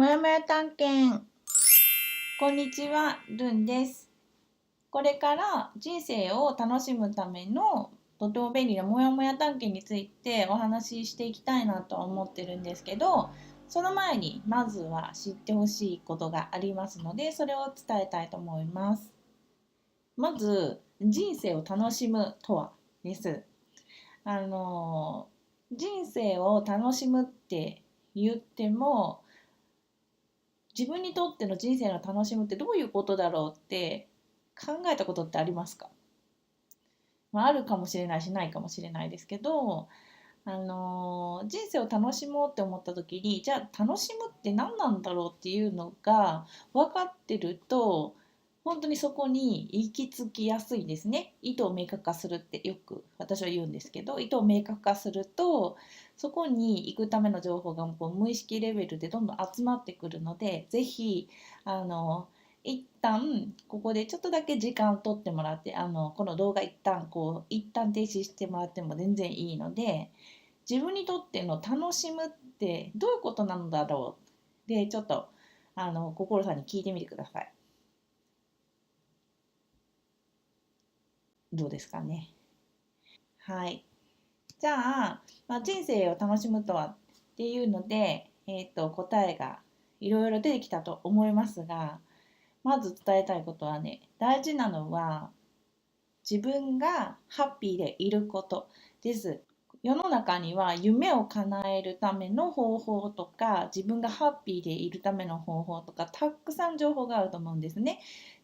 もやもや探検。こんにちは、ルンです。これから人生を楽しむためのとても便利なもやもや探検についてお話ししていきたいなと思ってるんですけど、その前にまずは知ってほしいことがありますので、それを伝えたいと思います。まず、人生を楽しむとはです。あの人生を楽しむって言っても、自分にとっての人生の楽しむってどういうことだろうって考えたことってありますか？あるかもしれないしないかもしれないですけど、人生を楽しもうって思った時に、じゃあ楽しむって何なんだろうっていうのが分かってると、本当にそこに行き着きやすいですね。意図を明確化するってよく私は言うんですけど、意図を明確化すると、そこに行くための情報がこう無意識レベルでどんどん集まってくるので、ぜひあの一旦ここでちょっとだけ時間を取ってもらって、この動画一旦停止してもらっても全然いいので、自分にとっての楽しむってどういうことなんだろうで、ちょっと心さんに聞いてみてください。どうですかね。はい。じゃあ、人生を楽しむとはっていうので、答えがいろいろ出てきたと思いますが、まず伝えたいことはね、大事なのは自分がハッピーでいることです。世の中には夢を叶えるための方法とか、自分がハッピーでいるための方法とか、たくさん情報があると思うんですね。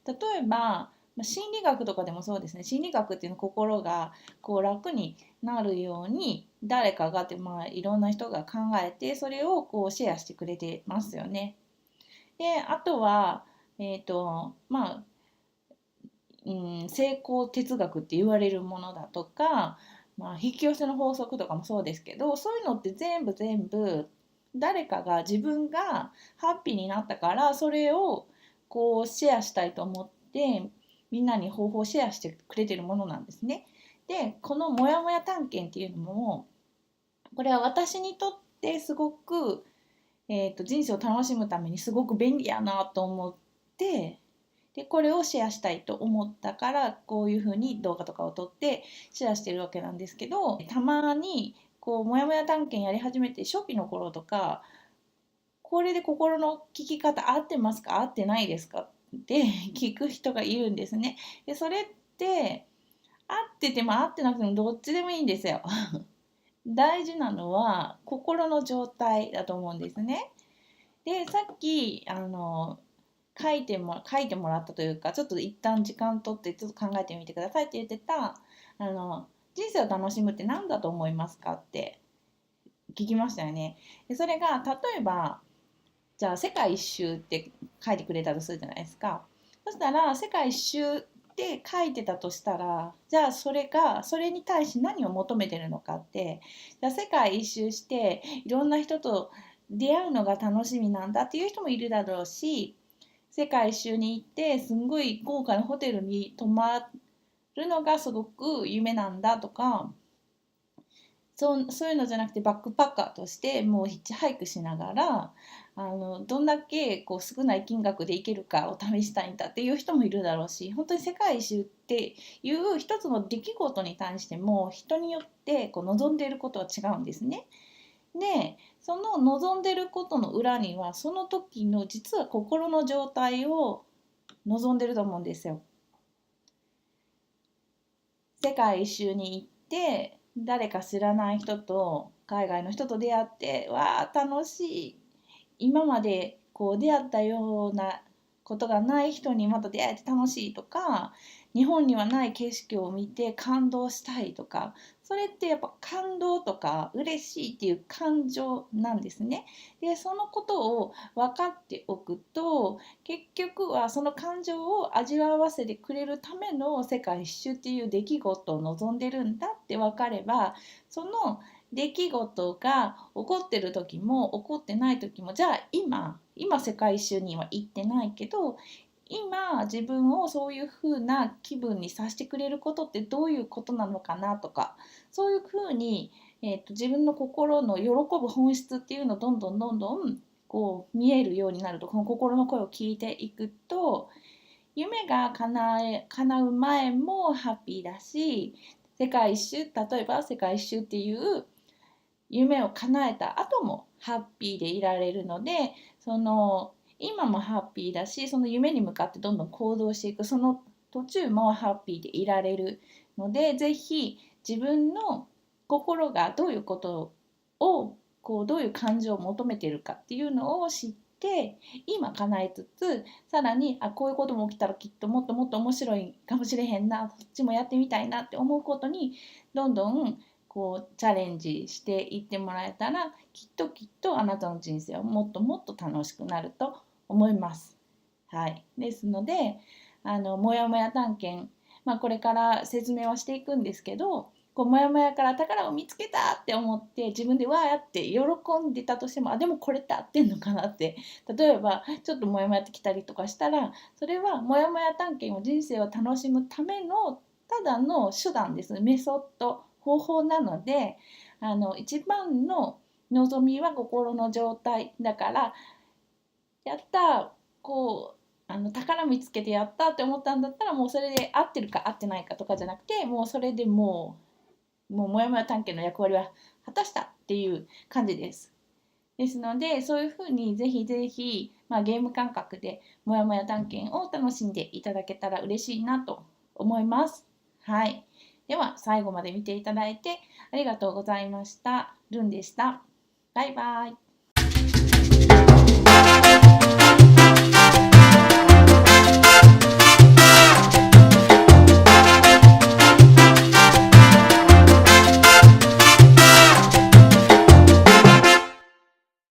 例えば心理学とかでもそうですね。心理学っていうのは心がこう楽になるように誰かがって、いろんな人が考えて、それをこうシェアしてくれてますよね。で、あとは成功哲学って言われるものだとか、引き寄せの法則とかもそうですけど、そういうのって全部誰かが自分がハッピーになったから、それをこうシェアしたいと思ってみんなに方法をシェアしてくれてるものなんですね。で、このモヤモヤ探検っていうのも、これは私にとってすごく、人生を楽しむためにすごく便利やなと思って、でこれをシェアしたいと思ったから、こういうふうに動画とかを撮ってシェアしてるわけなんですけど、たまにこうモヤモヤ探検やり始めて初期の頃とか、これで心の聞き方合ってますか合ってないですかって聞く人がいるんですね。でそれって合ってても合ってなくてもどっちでもいいんですよ。大事なのは心の状態だと思うんですね。でさっき書いてもらったというか、ちょっと一旦時間取ってちょっと考えてみてくださいって言ってた、人生を楽しむって何だと思いますかって聞きましたよね。でそれが例えば、じゃあ世界一周って書いてくれたとするじゃないですか。そしたら世界一周って書いてたとしたら、じゃあそれに対して何を求めてるのかって、じゃあ世界一周していろんな人と出会うのが楽しみなんだっていう人もいるだろうし、世界一周に行ってすんごい豪華なホテルに泊まるのがすごく夢なんだとか、そういうのじゃなくてバックパッカーとしてもうヒッチハイクしながら、どんだけこう少ない金額で行けるかを試したいんだっていう人もいるだろうし、本当に世界一周っていう一つの出来事に対しても人によってこう望んでいることは違うんですね。でその望んでることの裏には、その時の実は心の状態を望んでると思うんですよ。世界一周に行って誰か知らない人と海外の人と出会って、わあ楽しい、今までこう出会ったようなことがない人にまた出会えて楽しいとか、日本にはない景色を見て感動したいとか、それってやっぱ感動とか嬉しいっていう感情なんですね。でそのことを分かっておくと、結局はその感情を味わわせてくれるための世界一周っていう出来事を望んでるんだって分かれば、その出来事が起こってる時も起こってない時も、じゃあ今世界一周には行ってないけど、今自分をそういう風な気分にさせてくれることってどういうことなのかなとか、そういう風に、自分の心の喜ぶ本質っていうのをどんどんこう見えるようになると、この心の声を聞いていくと、夢が叶う前もハッピーだし、世界一周、例えば世界一周っていう夢を叶えた後もハッピーでいられるので、今もハッピーだし、その夢に向かってどんどん行動していく、その途中もハッピーでいられるので、ぜひ自分の心がどういうことをどういう感情を求めているかっていうのを知って、今叶えつつ、さらにこういうことも起きたらきっともっともっと面白いかもしれへんな、そっちもやってみたいなって思うことにどんどんチャレンジしていってもらえたら、きっとあなたの人生はもっともっと楽しくなると思います。はい、ですのでもやもや探検、これから説明はしていくんですけど、もやもやから宝を見つけたって思って自分でわーって喜んでたとしても、でもこれって合ってんのかなって、例えばちょっともやもやってきたりとかしたら、それはもやもや探検を、人生を楽しむためのただの手段です。メソッド、方法なので、一番の望みは心の状態だから、やった宝見つけてやったって思ったんだったら、もうそれで合ってるか合ってないかとかじゃなくて、もうそれでもうもやもや探検の役割は果たしたっていう感じです。ですので、そういうふうにぜひぜひ、ゲーム感覚でもやもや探検を楽しんでいただけたら嬉しいなと思います。はい。では最後まで見ていただいてありがとうございました。ルンでした。バイバイ。